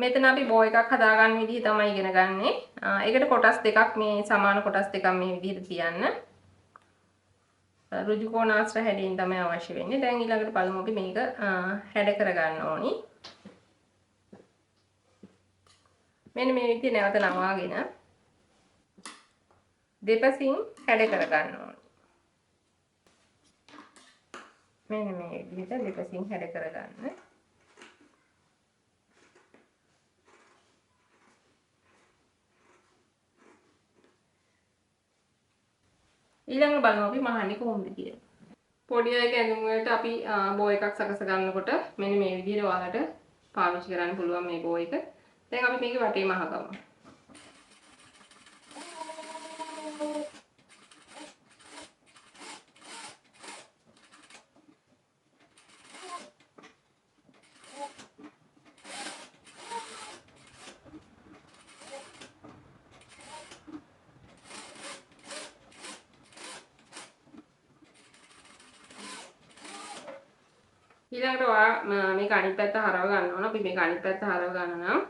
මෙතන අපි බෝ එකක් හදාගන්න විදිහ තමයි ඉගෙන ගන්නෙ. ඒකට කොටස් දෙකක් මේ සමාන කොටස් දෙකක් මේ විදිහට තියන්න. ඍජු කෝණාශ්‍ර හැඩයෙන් තමයි අවශ්‍ය වෙන්නේ. දැන් ඊළඟට බලමු අපි මේක හැඩ කරගන්න ඕනි. මෙන්න මේ විදිහට නැවත නවාගෙන දෙපසින් හැඩ කරගන්න ඕනි. මෙන්න මේ විදිහට දෙපසින් හැඩ කරගන්න. ඊළඟට බලමු අපි මහන්නේ කොහොමද කියලා. පොඩි අයගේ ඇඳුම් වලට අපි බෝ එකක් සකස ගන්නකොට මෙන්න මේ විදිහට ඔයාලට පාවිච්චි කරන්න පුළුවන් මේ බෝ එක. දැන් අපි මේකේ වටේ මහගමු. ඊළඟට ඔයා මේක අනිත් පැත්ත හරව ගන්න ඕන. අපි මේක අනිත් පැත්ත හරව ගන්න නම්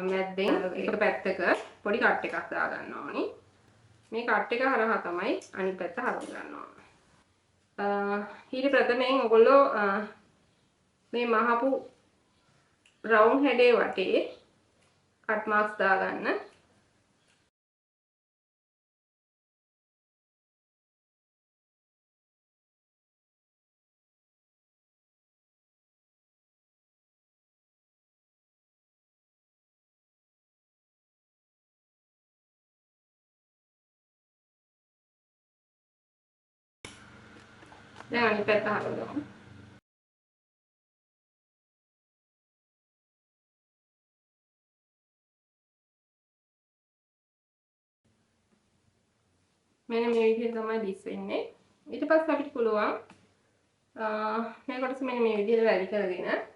මැද්දෙන් එක පැත්තක පොඩි කට් එකක් දා ගන්න ඕනි. මේ කට් එක හරහා තමයි අනිත් පැත්ත හරව ගන්න ඕන. ඊට ප්‍රථමයෙන් ඔයගොල්ලෝ මේ මහපු රවුන්ඩ් හැඩේ වටේ කට් මාක්ස් දා ගන්න. දැන් අනිත් පැත්ත හරවගමු. මෙන්න මේ විදිහට තමයි දිස් වෙන්නේ. ඊට පස්සේ අපිට පුළුවන් මේ කොටස මෙන්න මේ විදිහට වැඩි කරගෙන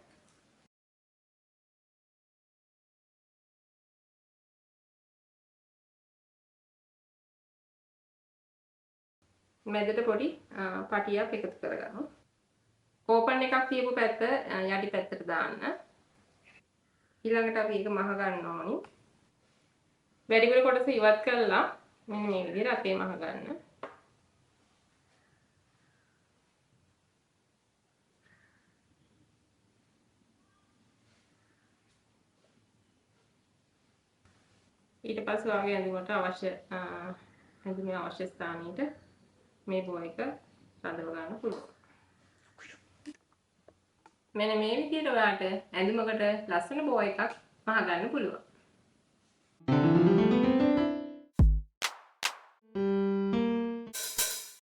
මැදට පොඩි පටියක් එකතු කරගමු. ඕපන් එකක් තියපු පැත්ත යටි පැත්තට දාන්න. ඊළඟට අපි ඒක මහ ගන්න ඕනි. වැඩිපුර කොටස ඉවත් කරලා මෙන්න මේ විදිහට අපේ මහ ගන්න. ඊට පස්සේ ඔයාගේ ඇඳුමට අවශ්‍ය ඇඳුමේ අවශ්‍ය ස්ථානයට මේ බෝ එක රඳව ගන්න පුළුවන්. මෙන්න මේ විදිහට ඔයාලට ඇඳුමකට ලස්සන බෝ එකක් මහ ගන්න පුළුවන්.